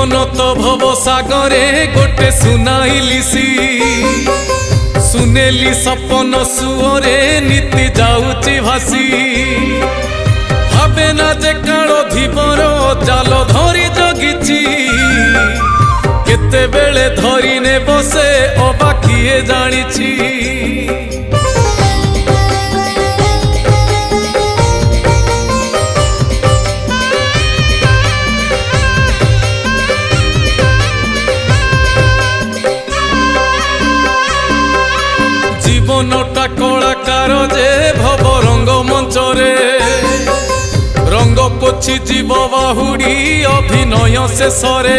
জীবন তো ভব সাগরে গোটে শুনাইলিসি শুনেলি সপন সুরে নীতি যাউচি ভাসি ভাবে না যে কাল ধীবর জাল ধরি জগিছি কেতেবেলে ধরি নে বসে অবা কিয়ে জানিছি জীবনটা কলাকার যে ভব রঙ্গ মঞ্চরে রঙ্গ পছি জীব বাহুড়ি অভিনয় শেষরে।